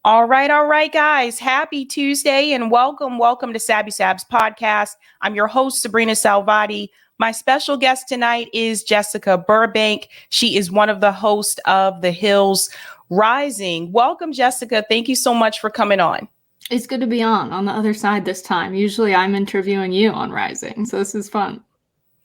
All right, guys. Happy Tuesday and welcome to Sabs podcast. I'm your host, Sabrina My special guest tonight is Jessica Burbank. She is one of the hosts of The Hills Rising. Welcome, Jessica. Thank you so much for coming on. It's good to be on the other side this time. Usually I'm interviewing you on Rising, so this is fun.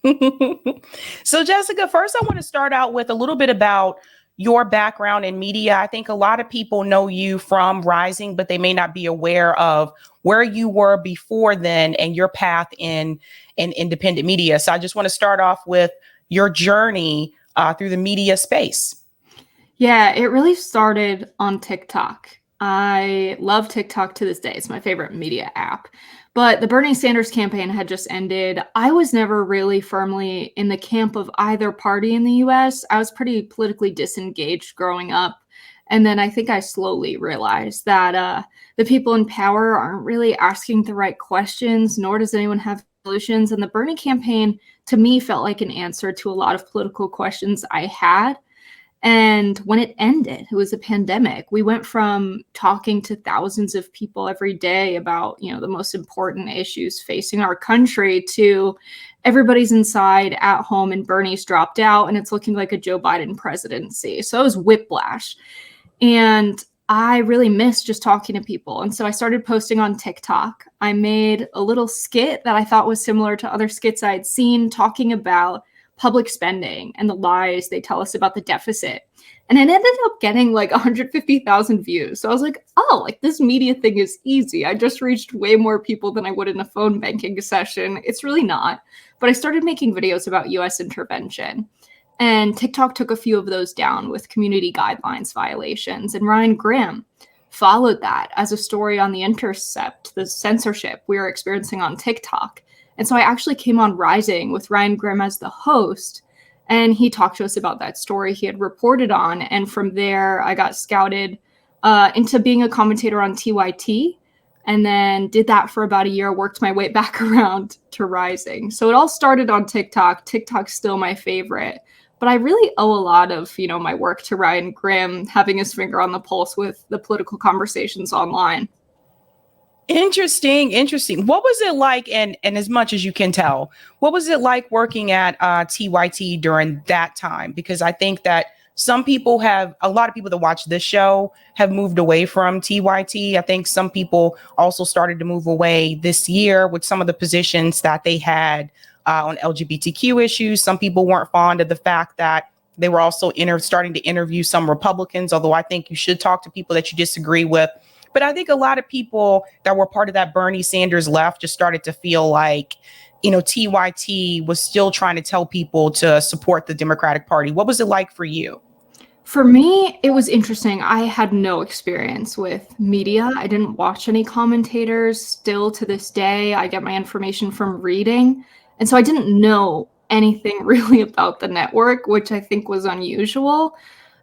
So, Jessica, first I want to start out with a little bit about your background in media. I think a lot of people know you from Rising, but they may not be aware of where you were before then and your path in independent media. So I just want to start off with your journey through the media space. Yeah, it really started on TikTok. I love TikTok to this day. It's my favorite media app. But the Bernie Sanders campaign had just ended. I was never really firmly in the camp of either party in the US. I was pretty politically disengaged growing up. And then I think I slowly realized that the people in power aren't really asking the right questions, nor does anyone have solutions. And the Bernie campaign, to me, felt like an answer to a lot of political questions I had. And when it ended, it was a pandemic. We went from talking to thousands of people every day about, the most important issues facing our country to everybody's inside at home and Bernie's dropped out and it's looking like a Joe Biden presidency. So it was whiplash. And I really missed just talking to people. And so I started posting on TikTok. I made a little skit that I thought was similar to other skits I had seen talking about public spending and the lies they tell us about the deficit. And it ended up getting like 150,000 views. So I was like, oh, like this media thing is easy. I just reached way more people than I would in a phone banking session. It's really not. But I started making videos about US intervention. And TikTok took a few of those down with community guidelines violations. And Ryan Grimm followed that as a story on The Intercept, the censorship we were experiencing on TikTok. And so I actually came on Rising with Ryan Grimm as the host, and he talked to us about that story he had reported on. And from there, I got scouted into being a commentator on TYT, and then did that for about a year, worked my way back around to Rising. So it all started on TikTok. TikTok's still my favorite, but I really owe a lot of, my work to Ryan Grimm, having his finger on the pulse with the political conversations online. Interesting. What was it like, and as much as you can tell, what was it like working at TYT during that time? Because I think that a lot of people that watch this show have moved away from TYT. I think some people also started to move away this year with some of the positions that they had on LGBTQ issues. Some people weren't fond of the fact that they were also starting to interview some Republicans, although I think you should talk to people that you disagree with. But I think a lot of people that were part of that Bernie Sanders left just started to feel like, TYT was still trying to tell people to support the Democratic Party. What was it like for you? For me, it was interesting. I had no experience with media. I didn't watch any commentators. Still to this day, I get my information from reading. And so I didn't know anything really about the network, which I think was unusual.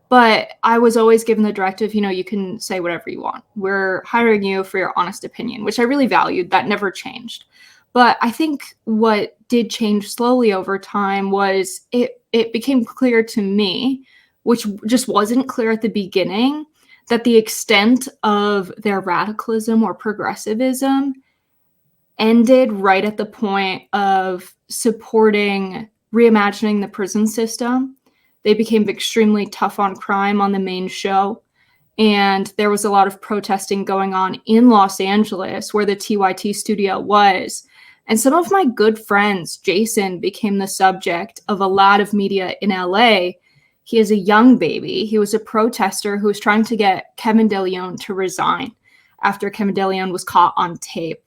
But I was always given the directive, you can say whatever you want. We're hiring you for your honest opinion, which I really valued. That never changed. But I think what did change slowly over time was it became clear to me, which just wasn't clear at the beginning, that the extent of their radicalism or progressivism ended right at the point of supporting reimagining the prison system. They became extremely tough on crime on the main show. And there was a lot of protesting going on in Los Angeles, where the TYT studio was. And some of my good friends, Jason, became the subject of a lot of media in LA. He is a young baby. He was a protester who was trying to get Kevin DeLeon to resign after Kevin DeLeon was caught on tape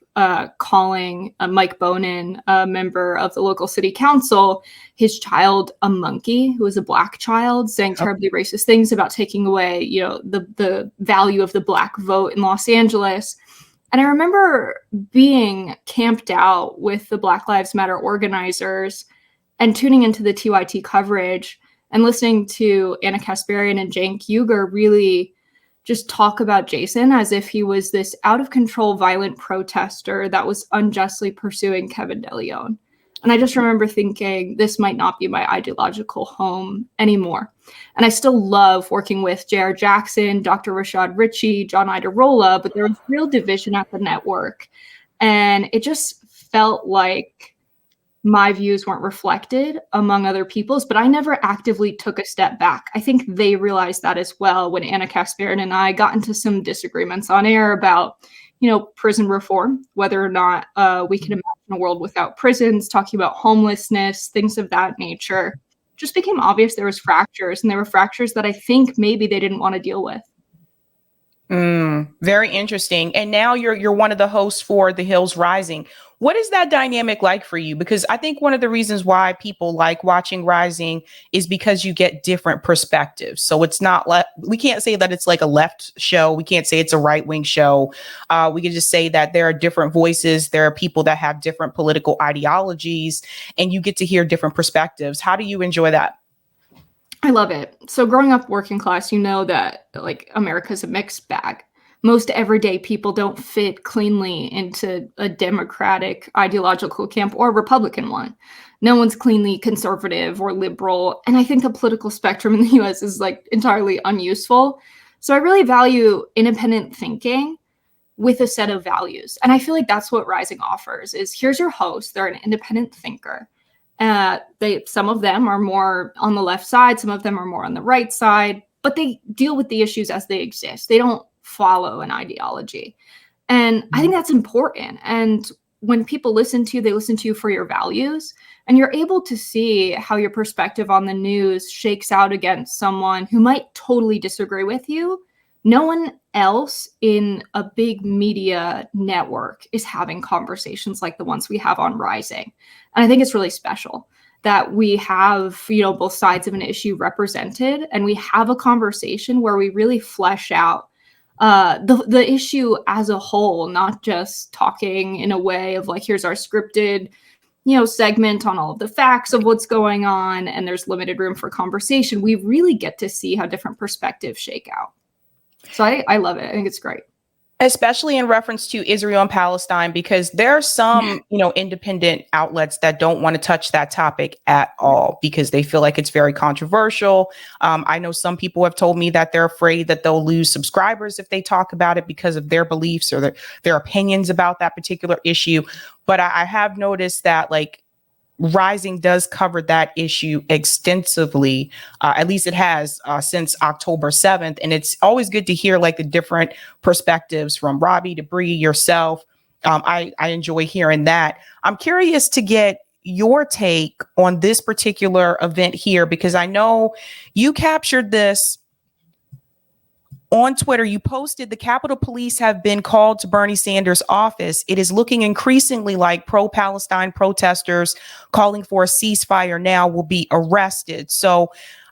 calling Mike Bonin, a member of the local city council, his child a monkey, who was a black child, saying terribly racist things about taking away, the value of the black vote in Los Angeles. And I remember being camped out with the Black Lives Matter organizers and tuning into the TYT coverage and listening to Anna Kasparian and Cenk Uygur really just talk about Jason as if he was this out-of-control violent protester that was unjustly pursuing Kevin DeLeon. And I just remember thinking, this might not be my ideological home anymore. And I still love working with J.R. Jackson, Dr. Rashad Ritchie, John Idarola, but there was real division at the network. And it just felt like my views weren't reflected among other people's, but I never actively took a step back. I think they realized that as well when Anna Kasparian and I got into some disagreements on air about, prison reform, whether or not we can imagine a world without prisons, talking about homelessness, things of that nature. Just became obvious there was fractures, and there were fractures that I think maybe they didn't want to deal with. Very interesting. And now you're one of the hosts for The Hills Rising. What is that dynamic like for you? Because I think one of the reasons why people like watching Rising is because you get different perspectives. So it's not we can't say that it's like a left show. We can't say it's a right wing show. We can just say that there are different voices. There are people that have different political ideologies, and you get to hear different perspectives. How do you enjoy that? I love it. So growing up working class, that like America's a mixed bag. Most everyday people don't fit cleanly into a Democratic ideological camp or a Republican one. No one's cleanly conservative or liberal. And I think the political spectrum in the US is like entirely unuseful. So I really value independent thinking with a set of values. And I feel like that's what Rising offers is here's your host. They're an independent thinker. Some of them are more on the left side, some of them are more on the right side, but they deal with the issues as they exist. They don't follow an ideology. And I think that's important. And when people listen to you, they listen to you for your values, and you're able to see how your perspective on the news shakes out against someone who might totally disagree with you. No one else in a big media network is having conversations like the ones we have on Rising. And I think it's really special that we have, both sides of an issue represented, and we have a conversation where we really flesh out the issue as a whole, not just talking in a way of like, here's our scripted, segment on all of the facts of what's going on, and there's limited room for conversation. We really get to see how different perspectives shake out. So I love it. I think it's great. Especially in reference to Israel and Palestine, because there are some, independent outlets that don't want to touch that topic at all because they feel like it's very controversial. I know some people have told me that they're afraid that they'll lose subscribers if they talk about it because of their beliefs or their opinions about that particular issue. But I have noticed that Rising does cover that issue extensively. At least it has since October 7th. And it's always good to hear the different perspectives from Robbie, Debris, yourself. I enjoy hearing that. I'm curious to get your take on this particular event here, because I know you captured this on Twitter. You posted, the Capitol Police have been called to Bernie Sanders' office. It is looking increasingly like pro-Palestine protesters calling for a ceasefire now will be arrested. So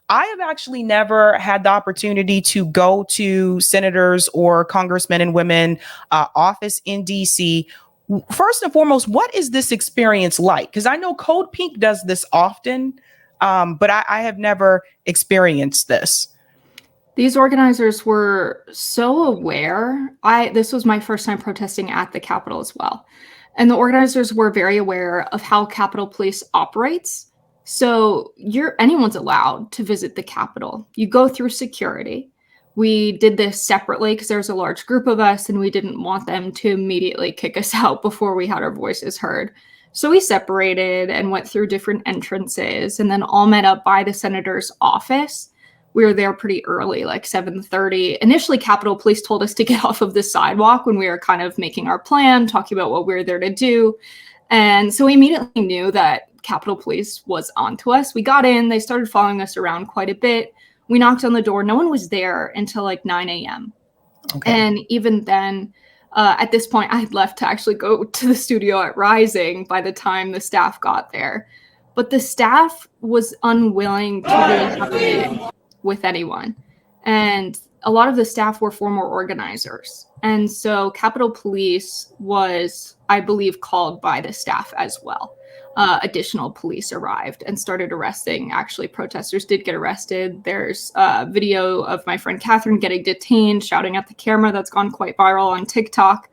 I have actually never had the opportunity to go to senators or congressmen and women office in DC. First and foremost, what is this experience like? Because I know Code Pink does this often, but I have never experienced this. These organizers were so aware. This was my first time protesting at the Capitol as well. And the organizers were very aware of how Capitol Police operates. So anyone's allowed to visit the Capitol. You go through security. We did this separately because there was a large group of us and we didn't want them to immediately kick us out before we had our voices heard. So we separated and went through different entrances and then all met up by the senator's office. We were there pretty early, like 7:30. Initially, Capitol Police told us to get off of the sidewalk when we were kind of making our plan, talking about what we were there to do. And so we immediately knew that Capitol Police was onto us. We got in, they started following us around quite a bit. We knocked on the door. No one was there until like 9 a.m. Okay. And even then, at this point, I had left to actually go to the studio at Rising by the time the staff got there. But the staff was unwilling to really have a meeting with anyone. And a lot of the staff were former organizers. And so Capitol Police was, I believe, called by the staff as well. Additional police arrived and started arresting. Actually, protesters did get arrested. There's a video of my friend Catherine getting detained, shouting at the camera that's gone quite viral on TikTok.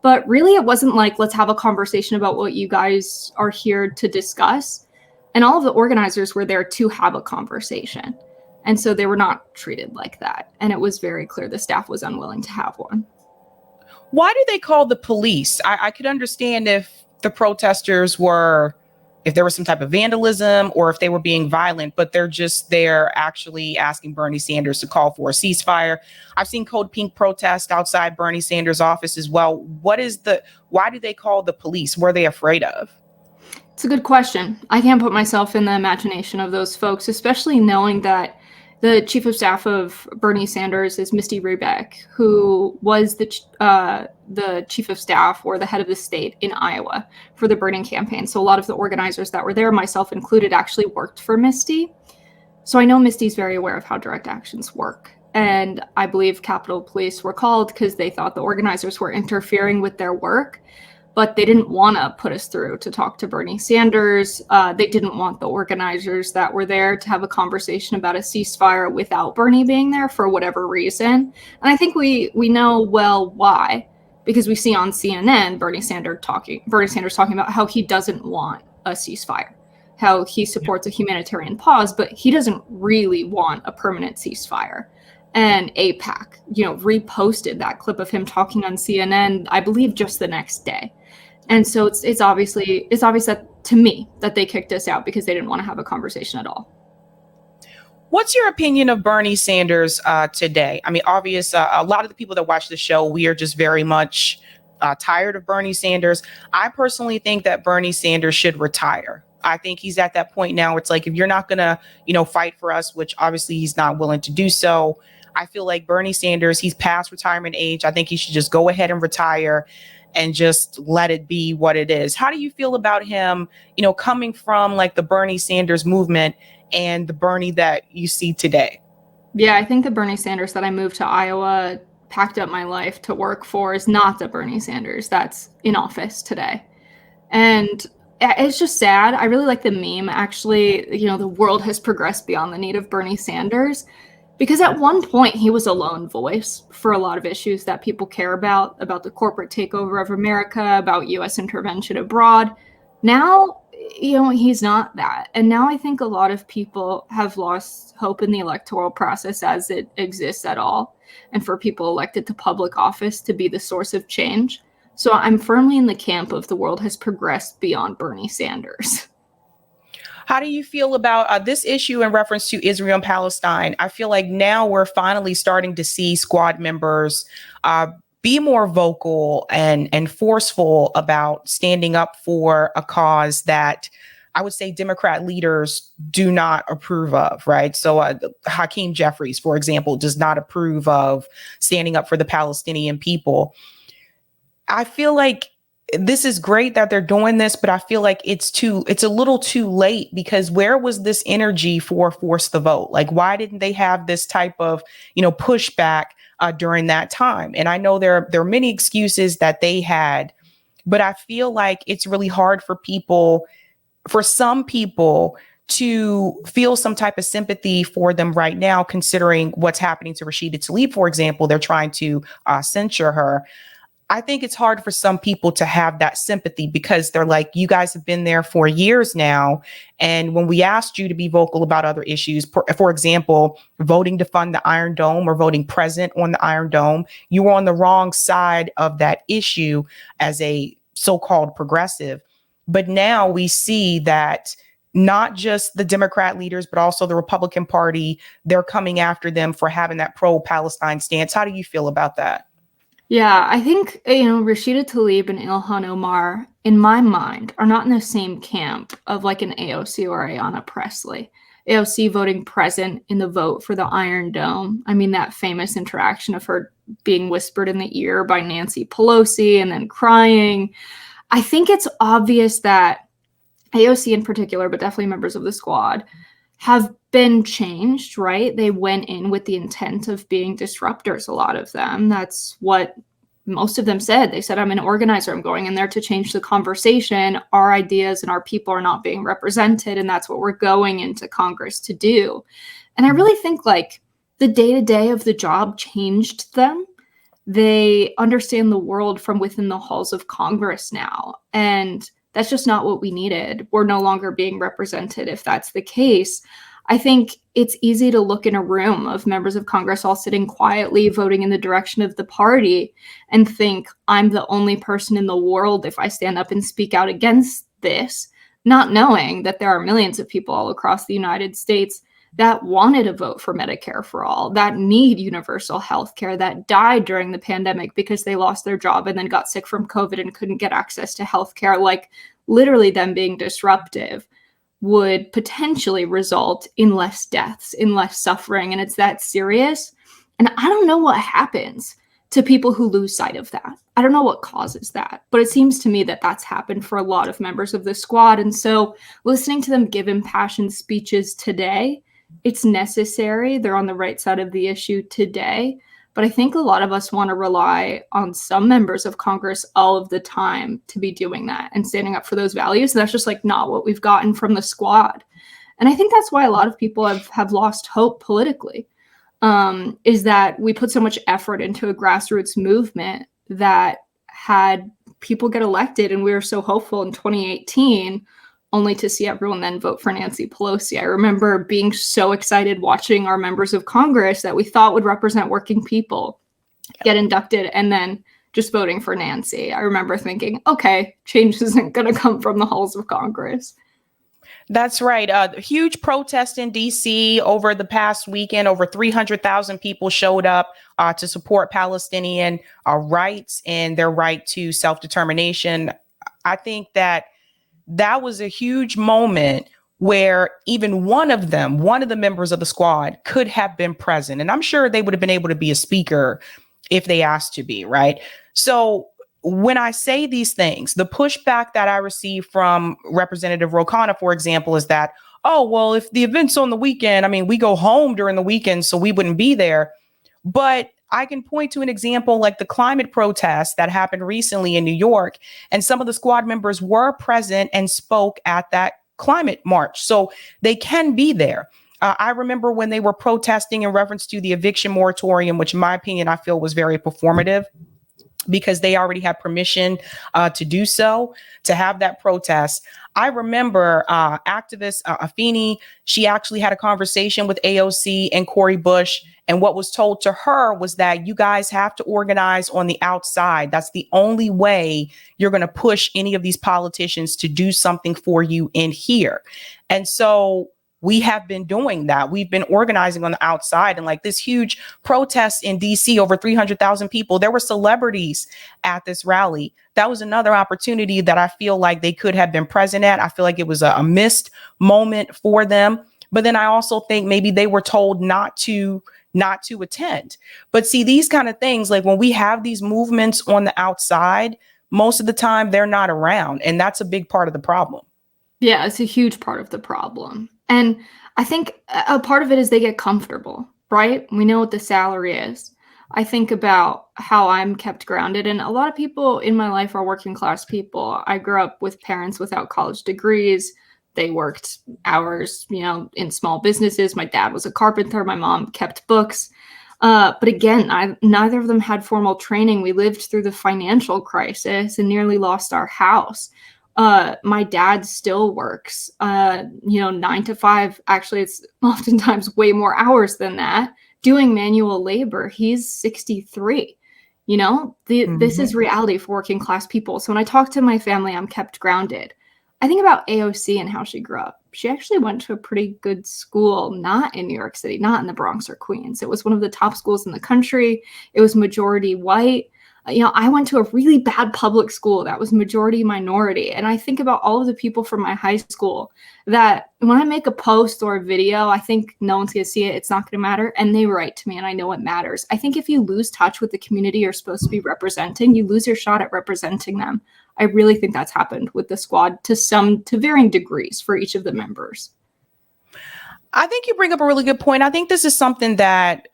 But really, it wasn't like, let's have a conversation about what you guys are here to discuss. And all of the organizers were there to have a conversation. And so they were not treated like that. And it was very clear the staff was unwilling to have one. Why do they call the police? I could understand if the protesters were, if there was some type of vandalism or if they were being violent, but they're just there actually asking Bernie Sanders to call for a ceasefire. I've seen Code Pink protest outside Bernie Sanders' office as well. Why do they call the police? What are they afraid of? It's a good question. I can't put myself in the imagination of those folks, especially knowing that the chief of staff of Bernie Sanders is Misty Rebeck, who was the chief of staff or the head of the state in Iowa for the Bernie campaign. So a lot of the organizers that were there, myself included, actually worked for Misty. So I know Misty's very aware of how direct actions work. And I believe Capitol Police were called because they thought the organizers were interfering with their work. But they didn't want to put us through to talk to Bernie Sanders. They didn't want the organizers that were there to have a conversation about a ceasefire without Bernie being there for whatever reason. And I think we know well why, because we see on CNN Bernie Sanders talking about how he doesn't want a ceasefire, how he supports a humanitarian pause, but he doesn't really want a permanent ceasefire. And AIPAC, reposted that clip of him talking on CNN, I believe just the next day. And so it's obvious that, to me, that they kicked us out because they didn't want to have a conversation at all. What's your opinion of Bernie Sanders today? I mean, a lot of the people that watch the show, we are just very much tired of Bernie Sanders. I personally think that Bernie Sanders should retire. I think he's at that point now. It's like, if you're not going to, fight for us, which obviously he's not willing to do so. I feel like Bernie Sanders, he's past retirement age. I think he should just go ahead and retire and just let it be what it is. How do you feel about him, coming from like the Bernie Sanders movement and the Bernie that you see today? Yeah, I think the Bernie Sanders that I moved to Iowa, packed up my life to work for, is not the Bernie Sanders that's in office today. And it's just sad. I really like the meme, actually, the world has progressed beyond the need of Bernie Sanders. Because at one point, he was a lone voice for a lot of issues that people care about the corporate takeover of America, about U.S. intervention abroad. Now, he's not that. And now I think a lot of people have lost hope in the electoral process as it exists at all, and for people elected to public office to be the source of change. So I'm firmly in the camp of the world has progressed beyond Bernie Sanders. How do you feel about this issue in reference to Israel and Palestine? I feel like now we're finally starting to see squad members be more vocal and forceful about standing up for a cause that I would say Democrat leaders do not approve of, right? So Hakeem Jeffries, for example, does not approve of standing up for the Palestinian people. I feel like this is great that they're doing this, but I feel like it's a little too late, because where was this energy for Force the Vote? Like, why didn't they have this type of, pushback during that time? And I know there are many excuses that they had, but I feel like it's really hard for some people to feel some type of sympathy for them right now, considering what's happening to Rashida Tlaib, for example. They're trying to censure her. I think it's hard for some people to have that sympathy, because they're like, you guys have been there for years now. And when we asked you to be vocal about other issues, for example, voting to fund the Iron Dome or voting present on the Iron Dome, you were on the wrong side of that issue as a so-called progressive. But now we see that not just the Democrat leaders, but also the Republican Party, they're coming after them for having that pro-Palestine stance. How do you feel about that? Yeah, I think, Rashida Tlaib and Ilhan Omar, in my mind, are not in the same camp of like an AOC or Ayanna Pressley. AOC voting present in the vote for the Iron Dome. I mean, that famous interaction of her being whispered in the ear by Nancy Pelosi and then crying. I think it's obvious that AOC in particular, but definitely members of the squad, have been changed, right? They went in with the intent of being disruptors, a lot of them. That's what most of them said. They said, I'm an organizer. I'm going in there to change the conversation. Our ideas and our people are not being represented, and that's what we're going into Congress to do. And I really think like the day-to-day of the job changed them. They understand the world from within the halls of Congress now. And that's just not what we needed. We're no longer being represented if that's the case. I think it's easy to look in a room of members of Congress all sitting quietly, voting in the direction of the party, and think, I'm the only person in the world if I stand up and speak out against this, not knowing that there are millions of people all across the United States that wanted to vote for Medicare for all, that need universal health care, that died during the pandemic because they lost their job and then got sick from COVID and couldn't get access to health care. Like, literally them being disruptive would potentially result in less deaths, in less suffering, and it's that serious. And I don't know what happens to people who lose sight of that. I don't know what causes that, but it seems to me that that's happened for a lot of members of the squad. And so listening to them give impassioned speeches today, it's necessary. They're on the right side of the issue today. But I think a lot of us want to rely on some members of Congress all of the time to be doing that and standing up for those values. And that's just like not what we've gotten from the squad. And I think that's why a lot of people have lost hope politically, is that we put so much effort into a grassroots movement that had people get elected. And we were so hopeful in 2018, only to see everyone then vote for Nancy Pelosi. I remember being so excited watching our members of Congress that we thought would represent working people get inducted and then just voting for Nancy. I remember thinking, okay, change isn't going to come from the halls of Congress. That's right. A huge protest in D.C. over the past weekend. Over 300,000 people showed up to support Palestinian rights and their right to self-determination. I think that was a huge moment where even one of the members of the squad could have been present. And I'm sure they would have been able to be a speaker if they asked to be, right? So when I say these things, the pushback that I receive from Representative Ro Khanna, for example, is that, oh, well, if the event's on the weekend, I mean, we go home during the weekend, so we wouldn't be there. But I can point to an example like the climate protest that happened recently in New York, and some of the squad members were present and spoke at that climate march. So they can be there. I remember when they were protesting in reference to the eviction moratorium, which in my opinion, I feel was very performative, because they already had permission to do so, to have that protest. I remember activist Afeni, she actually had a conversation with AOC and Cori Bush. And what was told to her was that you guys have to organize on the outside. That's the only way you're going to push any of these politicians to do something for you in here. And so we have been doing that. We've been organizing on the outside, and like this huge protest in DC, over 300,000 people. There were celebrities at this rally. That was another opportunity that I feel like they could have been present at. I feel like it was a missed moment for them. But then I also think maybe they were told not to attend. But see, these kind of things, like when we have these movements on the outside, most of the time they're not around. And that's a big part of the problem. Yeah, it's a huge part of the problem. And I think a part of it is they get comfortable, right? We know what the salary is. I think about how I'm kept grounded. And a lot of people in my life are working class people. I grew up with parents without college degrees. They worked hours, in small businesses. My dad was a carpenter. My mom kept books. But again, neither of them had formal training. We lived through the financial crisis and nearly lost our house. My dad still works, 9 to 5. Actually, it's oftentimes way more hours than that, doing manual labor. He's 63. This is reality for working class people. So when I talk to my family, I'm kept grounded. I think about AOC and how she grew up. She actually went to a pretty good school, not in New York City, not in the Bronx or Queens. It was one of the top schools in the country. It was majority white. I went to a really bad public school that was majority minority. And I think about all of the people from my high school that when I make a post or a video, I think no one's going to see it. It's not going to matter. And they write to me and I know it matters. I think if you lose touch with the community you're supposed to be representing, you lose your shot at representing them. I really think that's happened with the squad to varying degrees for each of the members. I think you bring up a really good point. I think this is something that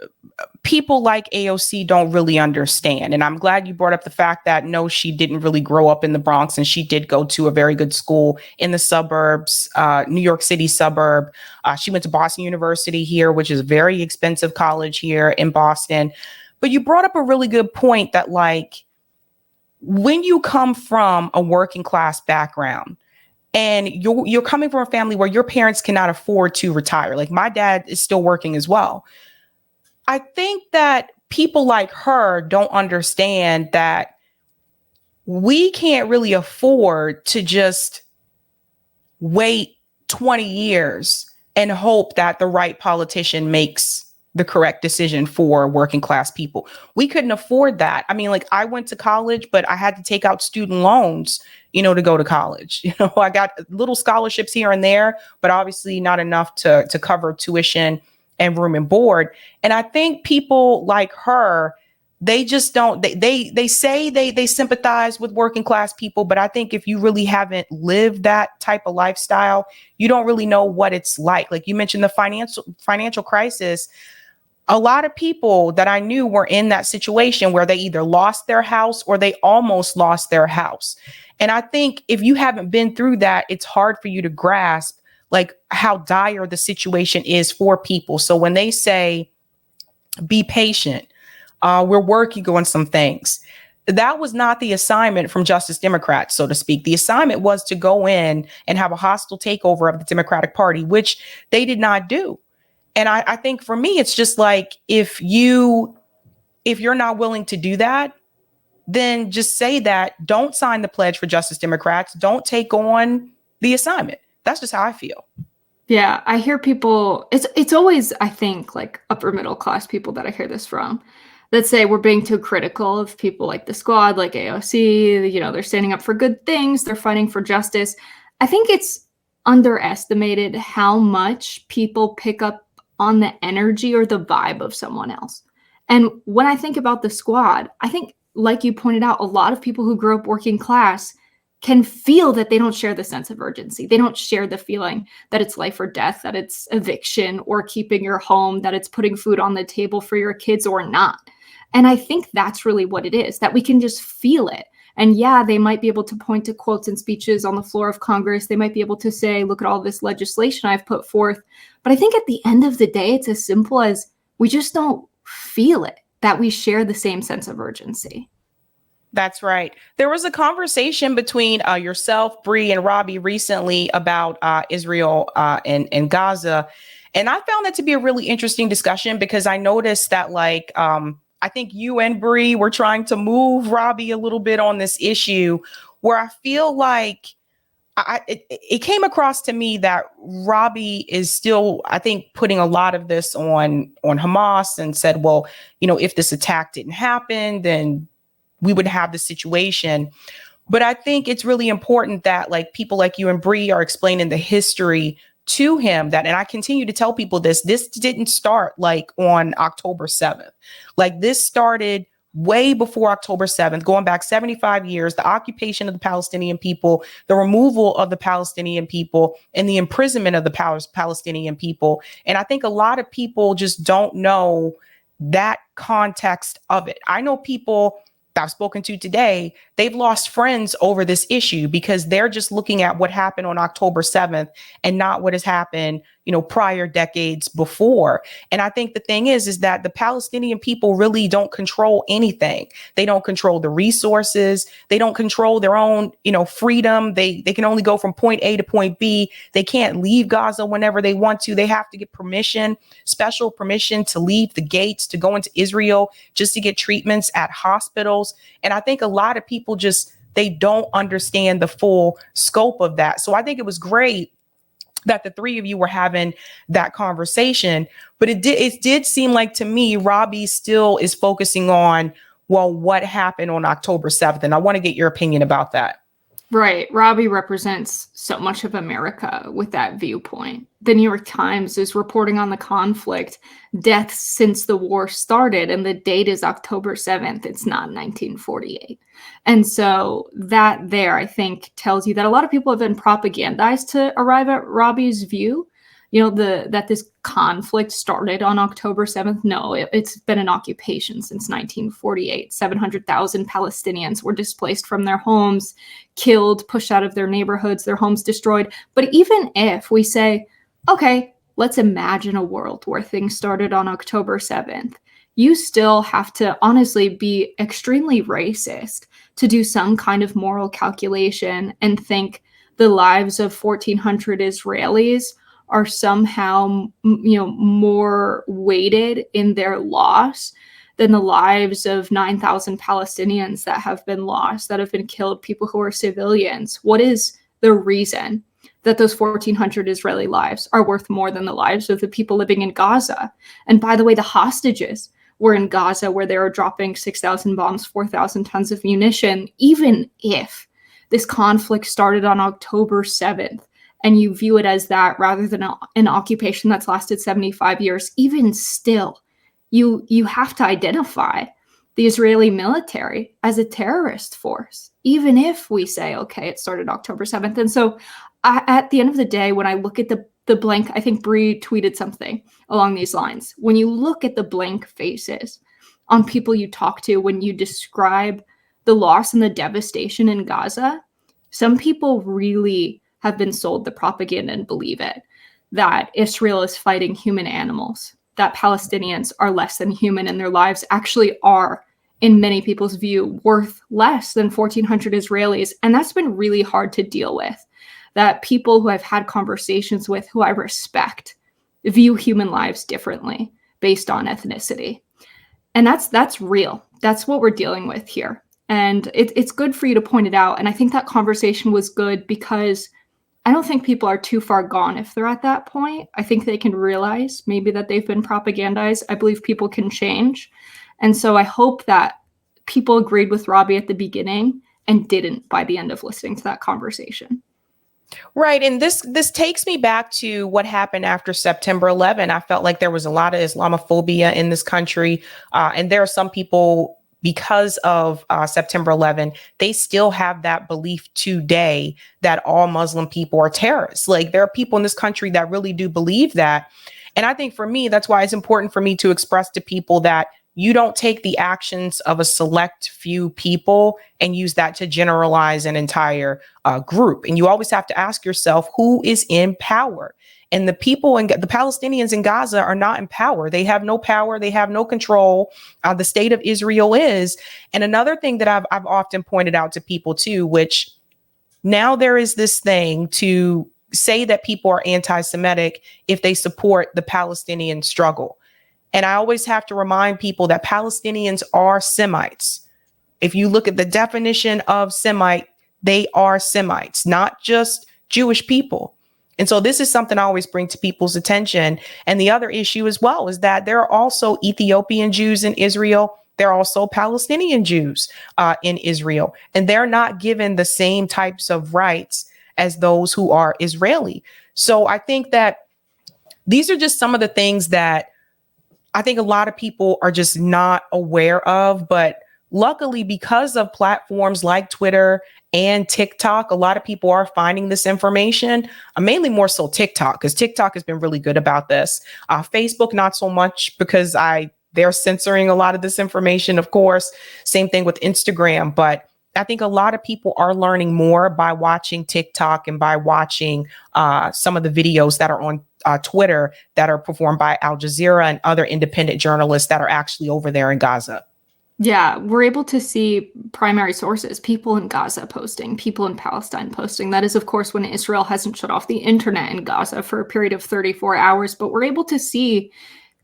people like AOC don't really understand. And I'm glad you brought up the fact that, no, she didn't really grow up in the Bronx, and she did go to a very good school in the suburbs, New York City suburb. She went to Boston University here, which is a very expensive college here in Boston. But you brought up a really good point that, like, when you come from a working class background, and you're coming from a family where your parents cannot afford to retire. Like my dad is still working as well. I think that people like her don't understand that we can't really afford to just wait 20 years and hope that the right politician makes the correct decision for working class people. We couldn't afford that. I mean, like I went to college, but I had to take out student loans, to go to college. I got little scholarships here and there, but obviously not enough to cover tuition and room and board. And I think people like her, they just don't, they say they sympathize with working class people, but I think if you really haven't lived that type of lifestyle, you don't really know what it's like. Like you mentioned the financial crisis. A lot of people that I knew were in that situation where they either lost their house or they almost lost their house. And I think if you haven't been through that, it's hard for you to grasp like how dire the situation is for people. So when they say, be patient, we're working on some things. That was not the assignment from Justice Democrats, so to speak. The assignment was to go in and have a hostile takeover of the Democratic Party, which they did not do. And I think for me, it's just like if you're not willing to do that, then just say that. Don't sign the pledge for Justice Democrats. Don't take on the assignment. That's just how I feel. Yeah, I hear people, it's always, I think, like upper middle class people that I hear this from that say we're being too critical of people like the squad, like AOC, they're standing up for good things, they're fighting for justice. I think it's underestimated how much people pick up on the energy or the vibe of someone else. And when I think about the squad, I think, like you pointed out, a lot of people who grew up working class can feel that they don't share the sense of urgency. They don't share the feeling that it's life or death, that it's eviction or keeping your home, that it's putting food on the table for your kids or not. And I think that's really what it is, that we can just feel it. And yeah, they might be able to point to quotes and speeches on the floor of Congress. They might be able to say, look at all this legislation I've put forth. But I think at the end of the day, it's as simple as we just don't feel it, that we share the same sense of urgency. That's right. There was a conversation between yourself, Bree, and Robbie recently about Israel and Gaza. And I found that to be a really interesting discussion because I noticed that I think you and Bree were trying to move Robbie a little bit on this issue where I feel like it came across to me that Robbie is still, I think, putting a lot of this on Hamas and said, well, if this attack didn't happen, then we would have the situation. But I think it's really important that people like you and Bree are explaining the history to him, and I continue to tell people this didn't start on October 7th. This started way before October 7th, going back 75 years, the occupation of the Palestinian people, the removal of the Palestinian people, and the imprisonment of the Palestinian people. And I think a lot of people just don't know that context of it. I know people that I've spoken to today, they've lost friends over this issue because they're just looking at what happened on October 7th and not what has happened, prior decades before. And I think the thing is that the Palestinian people really don't control anything. They don't control the resources. They don't control their own, freedom. They can only go from point A to point B. They can't leave Gaza whenever they want to. They have to get permission, special permission to leave the gates, to go into Israel just to get treatments at hospitals. And I think a lot of people they don't understand the full scope of that. So I think it was great that the three of you were having that conversation, but it did seem like to me, Robbie still is focusing on, well, what happened on October 7th. And I want to get your opinion about that. Right. Robbie represents so much of America with that viewpoint. The New York Times is reporting on the conflict, deaths since the war started, and the date is October 7th. It's not 1948. And so that there, I think, tells you that a lot of people have been propagandized to arrive at Robbie's view. That this conflict started on October 7th. No, it's been an occupation since 1948. 700,000 Palestinians were displaced from their homes, killed, pushed out of their neighborhoods, their homes destroyed. But even if we say, okay, let's imagine a world where things started on October 7th, you still have to honestly be extremely racist to do some kind of moral calculation and think the lives of 1,400 Israelis are somehow, more weighted in their loss than the lives of 9,000 Palestinians that have been lost, that have been killed, people who are civilians. What is the reason that those 1,400 Israeli lives are worth more than the lives of the people living in Gaza? And by the way, the hostages were in Gaza, where they were dropping 6,000 bombs, 4,000 tons of munition. Even if this conflict started on October 7th, and you view it as that rather than an occupation that's lasted 75 years, even still, you have to identify the Israeli military as a terrorist force, even if we say, okay, it started October 7th. And so at the end of the day, when I look at the blank, I think Bree tweeted something along these lines. When you look at the blank faces on people you talk to, when you describe the loss and the devastation in Gaza, some people really have been sold the propaganda and believe it, that Israel is fighting human animals, that Palestinians are less than human, and their lives actually are, in many people's view, worth less than 1,400 Israelis. And that's been really hard to deal with, that people who I've had conversations with, who I respect, view human lives differently based on ethnicity. And that's real. That's what we're dealing with here. And it's good for you to point it out. And I think that conversation was good because I don't think people are too far gone if they're at that point. I think they can realize maybe that they've been propagandized. I believe people can change. And so I hope that people agreed with Robbie at the beginning and didn't by the end of listening to that conversation. Right. And this takes me back to what happened after September 11. I felt like there was a lot of Islamophobia in this country. And there are some people, because of September 11, they still have that belief today that all Muslim people are terrorists. Like, there are people in this country that really do believe that. And I think for me, that's why it's important for me to express to people that you don't take the actions of a select few people and use that to generalize an entire group. And you always have to ask yourself, who is in power? And the people and the Palestinians in Gaza are not in power. They have no power. They have no control. The state of Israel is. And another thing that I've often pointed out to people too, which now there is this thing to say that people are anti-Semitic if they support the Palestinian struggle. And I always have to remind people that Palestinians are Semites. If you look at the definition of Semite, they are Semites, not just Jewish people. And so this is something I always bring to people's attention. And the other issue as well is that there are also Ethiopian Jews in Israel. There are also Palestinian Jews in Israel, and they're not given the same types of rights as those who are Israeli. So I think that these are just some of the things that I think a lot of people are just not aware of. But luckily, because of platforms like Twitter and TikTok, a lot of people are finding this information, mainly more so TikTok, because TikTok has been really good about this. Facebook, not so much, because they're censoring a lot of this information, of course. Same thing with Instagram. But I think a lot of people are learning more by watching TikTok and by watching some of the videos that are on Twitter that are performed by Al Jazeera and other independent journalists that are actually over there in Gaza. Yeah, we're able to see primary sources, people in Gaza posting, people in Palestine posting. That is, of course, when Israel hasn't shut off the internet in Gaza for a period of 34 hours. But we're able to see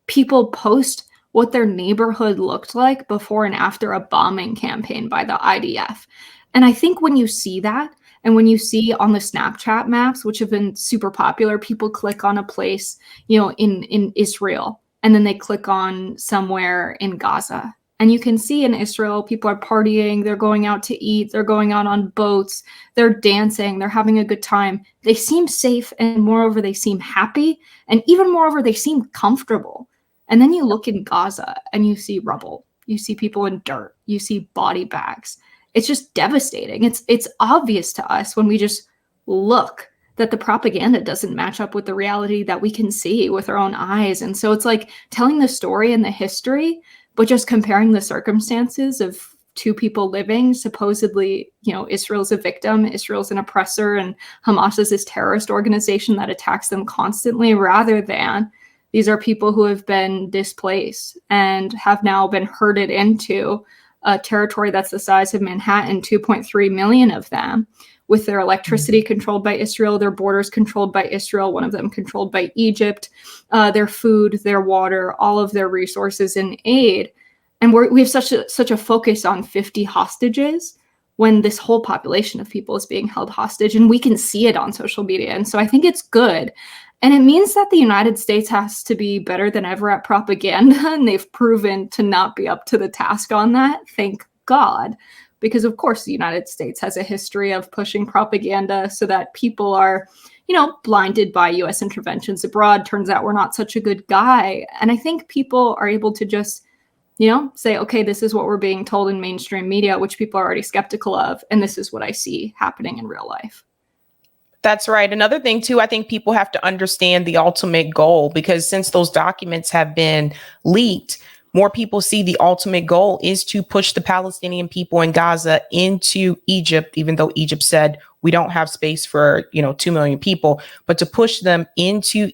people post what their neighborhood looked like before and after a bombing campaign by the IDF. And I think when you see that, and when you see on the Snapchat maps, which have been super popular, people click on a place, in Israel, and then they click on somewhere in Gaza. And you can see in Israel, people are partying, they're going out to eat, they're going out on boats, they're dancing, they're having a good time. They seem safe, and moreover, they seem happy, and even moreover, they seem comfortable. And then you look in Gaza and you see rubble, you see people in dirt, you see body bags. It's just devastating. It's obvious to us when we just look that the propaganda doesn't match up with the reality that we can see with our own eyes. And so it's like telling the story and the history, but just comparing the circumstances of two people living, supposedly, Israel's a victim, Israel's an oppressor, and Hamas is this terrorist organization that attacks them constantly, rather than these are people who have been displaced and have now been herded into a territory that's the size of Manhattan, 2.3 million of them, with their electricity controlled by Israel, their borders controlled by Israel, one of them controlled by Egypt, their food, their water, all of their resources and aid. And we have such a focus on 50 hostages when this whole population of people is being held hostage, and we can see it on social media. And so I think it's good. And it means that the United States has to be better than ever at propaganda, and they've proven to not be up to the task on that. Thank God. Because, of course, the United States has a history of pushing propaganda so that people are, blinded by U.S. interventions abroad. Turns out we're not such a good guy. And I think people are able to just, say, okay, this is what we're being told in mainstream media, which people are already skeptical of. And this is what I see happening in real life. That's right. Another thing, too, I think people have to understand the ultimate goal, because since those documents have been leaked, more people see the ultimate goal is to push the Palestinian people in Gaza into Egypt, even though Egypt said we don't have space for, 2 million people, but to push them into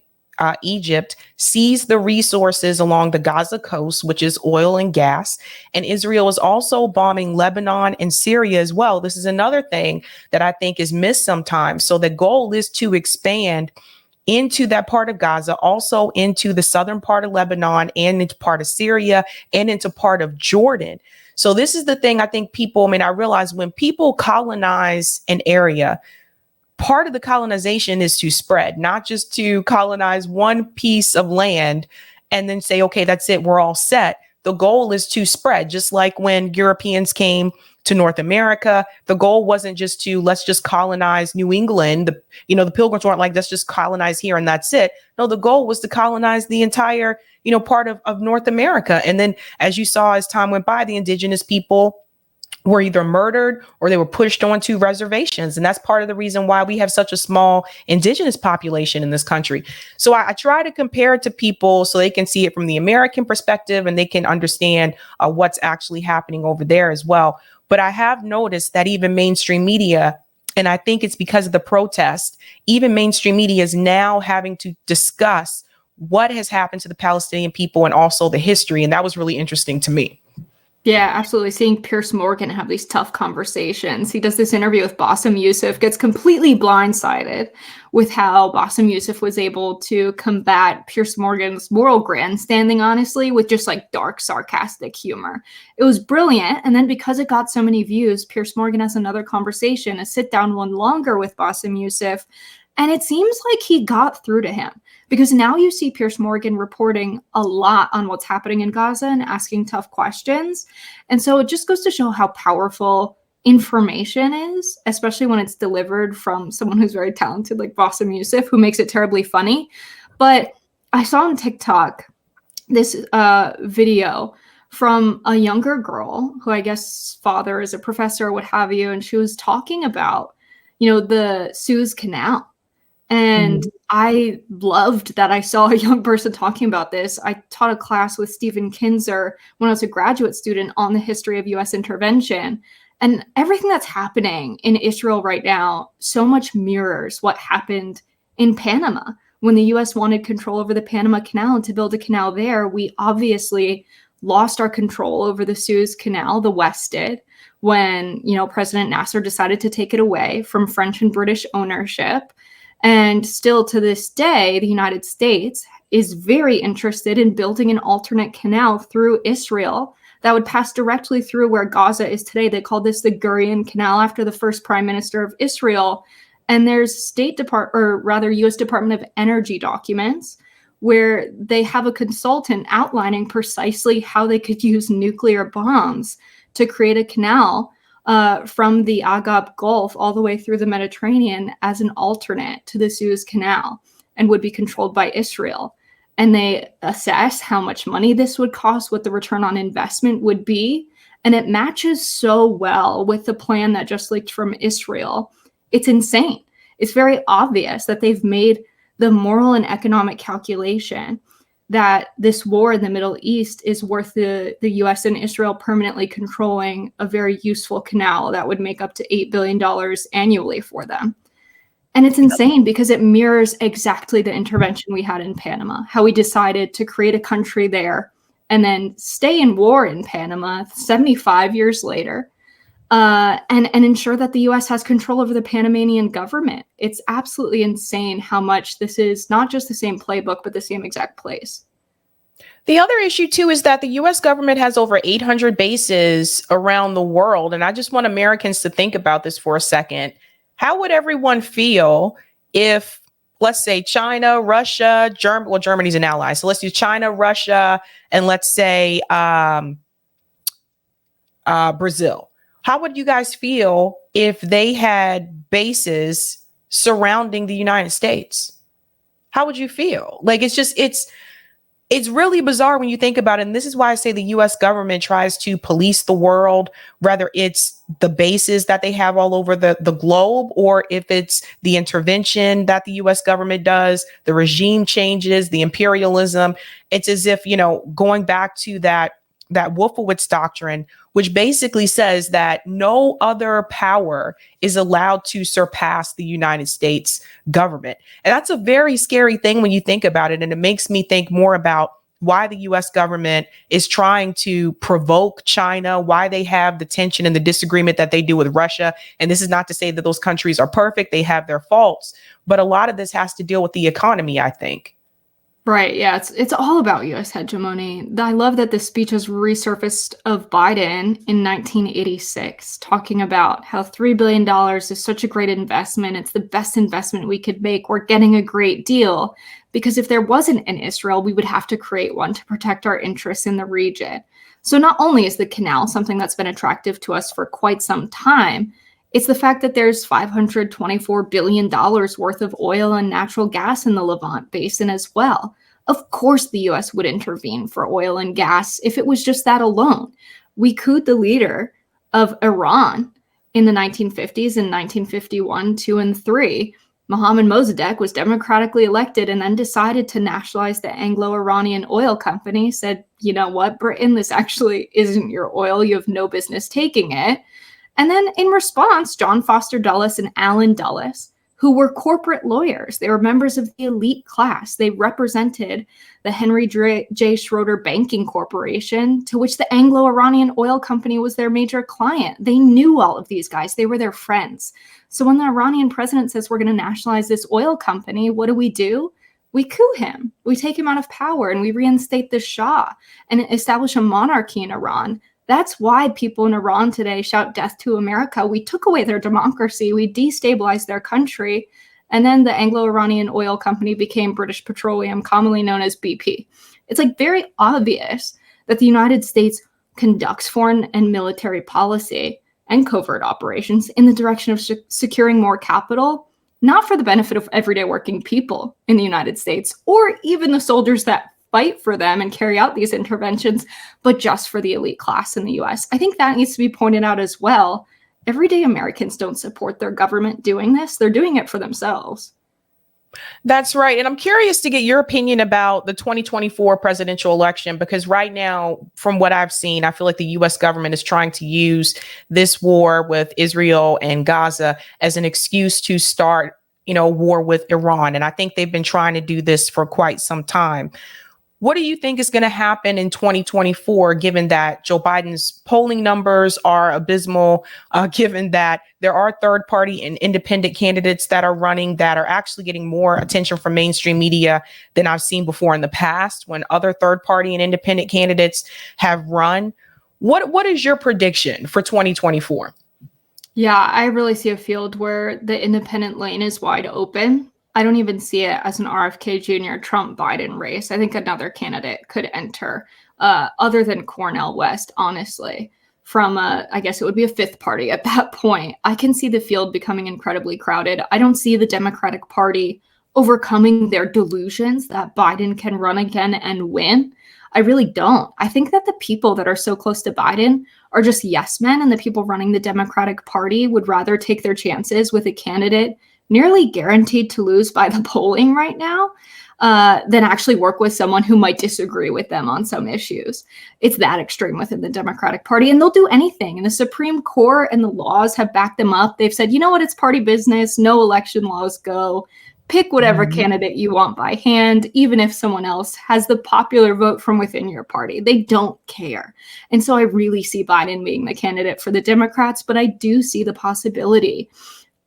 Egypt, seize the resources along the Gaza coast, which is oil and gas. And Israel is also bombing Lebanon and Syria as well. This is another thing that I think is missed sometimes. So the goal is to expand into that part of Gaza, also into the southern part of Lebanon and into part of Syria and into part of Jordan. So this is the thing I think I realize when people colonize an area, part of the colonization is to spread, not just to colonize one piece of land and then say, okay, that's it, we're all set. The goal is to spread, just like when Europeans came to North America. The goal wasn't just to let's just colonize New England. The Pilgrims weren't like, let's just colonize here and that's it. No, the goal was to colonize the entire, part of North America. And then as you saw, as time went by, the indigenous people were either murdered or they were pushed onto reservations. And that's part of the reason why we have such a small indigenous population in this country. So I try to compare it to people so they can see it from the American perspective and they can understand what's actually happening over there as well. But I have noticed that even mainstream media, and I think it's because of the protest, even mainstream media is now having to discuss what has happened to the Palestinian people and also the history. And that was really interesting to me. Yeah, absolutely. Seeing Piers Morgan have these tough conversations. He does this interview with Bassem Youssef, gets completely blindsided with how Bassem Youssef was able to combat Piers Morgan's moral grandstanding, honestly, with just like dark, sarcastic humor. It was brilliant. And then because it got so many views, Piers Morgan has another conversation, a sit down one longer with Bassem Youssef. And it seems like he got through to him, because now you see Piers Morgan reporting a lot on what's happening in Gaza and asking tough questions. And so it just goes to show how powerful information is, especially when it's delivered from someone who's very talented like Bassem Youssef, who makes it terribly funny. But I saw on TikTok this video from a younger girl who I guess father is a professor or what have you. And she was talking about, the Suez Canal. And I loved that I saw a young person talking about this. I taught a class with Stephen Kinzer when I was a graduate student on the history of U.S. intervention. And everything that's happening in Israel right now so much mirrors what happened in Panama. When the U.S. wanted control over the Panama Canal and to build a canal there, we obviously lost our control over the Suez Canal, the West did, when, President Nasser decided to take it away from French and British ownership. And still to this day, the United States is very interested in building an alternate canal through Israel that would pass directly through where Gaza is today. They call this the Gurion Canal after the first prime minister of Israel. And there's U.S. Department of Energy documents where they have a consultant outlining precisely how they could use nuclear bombs to create a canal from the Agab Gulf all the way through the Mediterranean as an alternate to the Suez Canal, and would be controlled by Israel. And they assess how much money this would cost, what the return on investment would be. And it matches so well with the plan that just leaked from Israel. It's insane. It's very obvious that they've made the moral and economic calculation that this war in the Middle East is worth the U.S. and Israel permanently controlling a very useful canal that would make up to $8 billion annually for them. And it's insane because it mirrors exactly the intervention we had in Panama, how we decided to create a country there and then stay in war in Panama 75 years later, and ensure that the U.S. has control over the Panamanian government. It's absolutely insane how much this is not just the same playbook, but the same exact place. The other issue, too, is that the U.S. government has over 800 bases around the world. And I just want Americans to think about this for a second. How would everyone feel if, let's say, China, Russia, Germany's an ally. So let's do China, Russia, and let's say Brazil. How would you guys feel if they had bases surrounding the United States? How would you feel? Like, it's really bizarre when you think about it. And this is why I say the U.S. government tries to police the world, whether it's the bases that they have all over the globe, or if it's the intervention that the U.S. government does, the regime changes, the imperialism. It's as if, going back to that Wolfowitz doctrine, which basically says that no other power is allowed to surpass the United States government. And that's a very scary thing when you think about it. And it makes me think more about why the U.S. government is trying to provoke China, why they have the tension and the disagreement that they do with Russia. And this is not to say that those countries are perfect. They have their faults. But a lot of this has to deal with the economy, I think. Right. Yeah. It's all about U.S. hegemony. I love that this speech has resurfaced of Biden in 1986, talking about how $3 billion is such a great investment. It's the best investment we could make. We're getting a great deal because if there wasn't an Israel, we would have to create one to protect our interests in the region. So not only is the canal something that's been attractive to us for quite some time, it's the fact that there's $524 billion worth of oil and natural gas in the Levant Basin as well. Of course, the U.S. would intervene for oil and gas if it was just that alone. We couped the leader of Iran in the 1950s in 1951, 2, and 3. Mohammad Mossadegh was democratically elected and then decided to nationalize the Anglo-Iranian oil company, said, you know what, Britain, this actually isn't your oil. You have no business taking it. And then in response, John Foster Dulles and Allen Dulles, who were corporate lawyers, they were members of the elite class. They represented the Henry J. Schroeder Banking Corporation, to which the Anglo-Iranian oil company was their major client. They knew all of these guys. They were their friends. So when the Iranian president says we're going to nationalize this oil company, what do? We coup him. We take him out of power and we reinstate the Shah and establish a monarchy in Iran. That's why people in Iran today shout death to America. We took away their democracy. We destabilized their country. And then the Anglo-Iranian oil company became British Petroleum, commonly known as BP. It's like very obvious that the United States conducts foreign and military policy and covert operations in the direction of securing more capital, not for the benefit of everyday working people in the United States, or even the soldiers that fight for them and carry out these interventions, but just for the elite class in the US. I think that needs to be pointed out as well. Everyday Americans don't support their government doing this. They're doing it for themselves. That's right. And I'm curious to get your opinion about the 2024 presidential election, because right now, from what I've seen, I feel like the U.S. government is trying to use this war with Israel and Gaza as an excuse to start, war with Iran. And I think they've been trying to do this for quite some time. What do you think is going to happen in 2024, given that Joe Biden's polling numbers are abysmal, given that there are third party and independent candidates that are running that are actually getting more attention from mainstream media than I've seen before in the past when other third party and independent candidates have run? What is your prediction for 2024? Yeah, I really see a field where the independent lane is wide open. I don't even see it as an RFK Jr. Trump-Biden race. I think another candidate could enter, other than Cornel West, honestly, from, I guess it would be a fifth party at that point. I can see the field becoming incredibly crowded. I don't see the Democratic Party overcoming their delusions that Biden can run again and win. I really don't. I think that the people that are so close to Biden are just yes men, and the people running the Democratic Party would rather take their chances with a candidate nearly guaranteed to lose by the polling right now, than actually work with someone who might disagree with them on some issues. It's that extreme within the Democratic Party, and they'll do anything. And the Supreme Court and the laws have backed them up. They've said, you know what, it's party business. No election laws go. Pick whatever Mhm. candidate you want by hand, even if someone else has the popular vote from within your party. They don't care. And so I really see Biden being the candidate for the Democrats, but I do see the possibility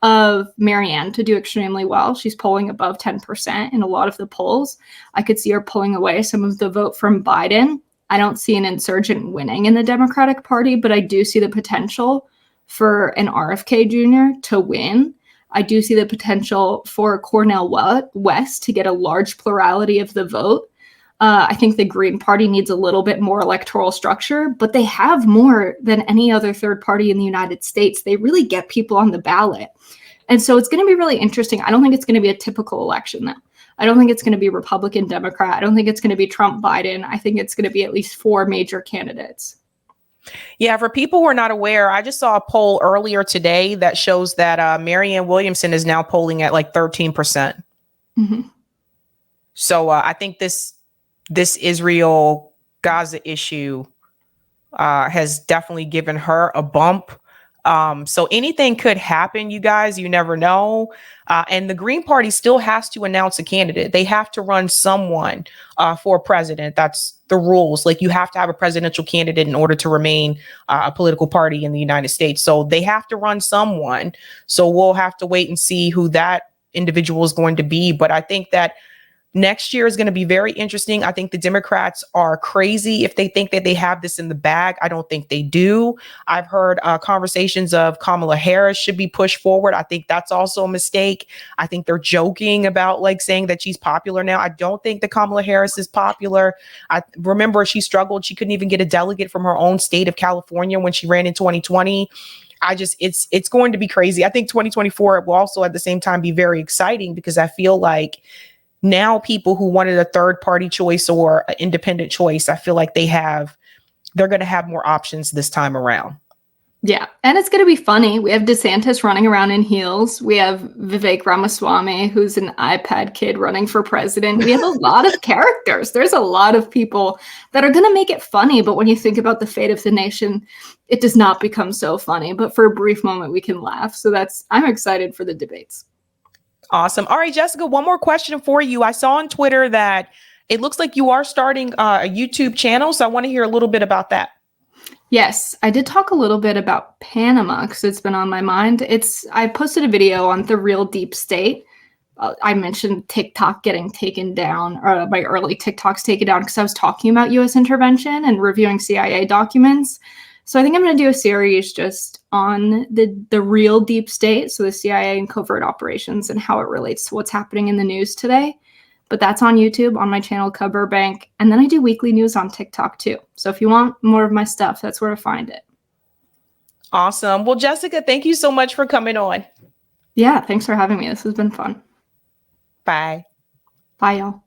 of Marianne to do extremely well. She's polling above 10% in a lot of the polls. I could see her pulling away some of the vote from Biden. I don't see an insurgent winning in the Democratic Party, but I do see the potential for an RFK Jr. to win. I do see the potential for Cornel West to get a large plurality of the vote. I think the Green Party needs a little bit more electoral structure, but they have more than any other third party in the United States. They really get people on the ballot. And so it's going to be really interesting. I don't think it's going to be a typical election, though. I don't think it's going to be Republican, Democrat. I don't think it's going to be Trump, Biden. I think it's going to be at least 4 major candidates. Yeah, for people who are not aware, I just saw a poll earlier today that shows that Marianne Williamson is now polling at like 13%. Mm-hmm. So I think this Israel Gaza issue has definitely given her a bump. So anything could happen, you guys. You never know. And the Green Party still has to announce a candidate. They have to run someone for president. That's the rules. Like, you have to have a presidential candidate in order to remain a political party in the United States. So they have to run someone. So we'll have to wait and see who that individual is going to be. But I think that next year is going to be very interesting. I think the Democrats are crazy if they think that they have this in the bag. I don't think they do. I've heard conversations of Kamala Harris should be pushed forward. I think that's also a mistake. I think they're joking about like saying that she's popular now. I don't think that Kamala Harris is popular. I remember she struggled. She couldn't even get a delegate from her own state of California when she ran in 2020. It's going to be crazy. I think 2024 will also at the same time be very exciting, because I feel like now people who wanted a third party choice or an independent choice, I feel like they're going to have more options this time around. Yeah, and it's going to be funny. We have DeSantis running around in heels. We have Vivek Ramaswamy, who's an iPad kid running for president. We have a lot of characters. There's a lot of people that are going to make it funny. But when you think about the fate of the nation, it does not become so funny. But for a brief moment, we can laugh. So I'm excited for the debates. Awesome. All right, Jessica, one more question for you. I saw on Twitter that it looks like you are starting a YouTube channel. So I want to hear a little bit about that. Yes, I did talk a little bit about Panama because it's been on my mind. I posted a video on the real deep state. I mentioned TikTok getting taken down, or my early TikToks taken down, because I was talking about U.S. intervention and reviewing CIA documents. So I think I'm going to do a series just on the real deep state, so the CIA and covert operations and how it relates to what's happening in the news today. But that's on YouTube, on my channel, Burbank. And then I do weekly news on TikTok too. So if you want more of my stuff, that's where to find it. Awesome. Well, Jessica, thank you so much for coming on. Yeah, thanks for having me. This has been fun. Bye. Bye, y'all.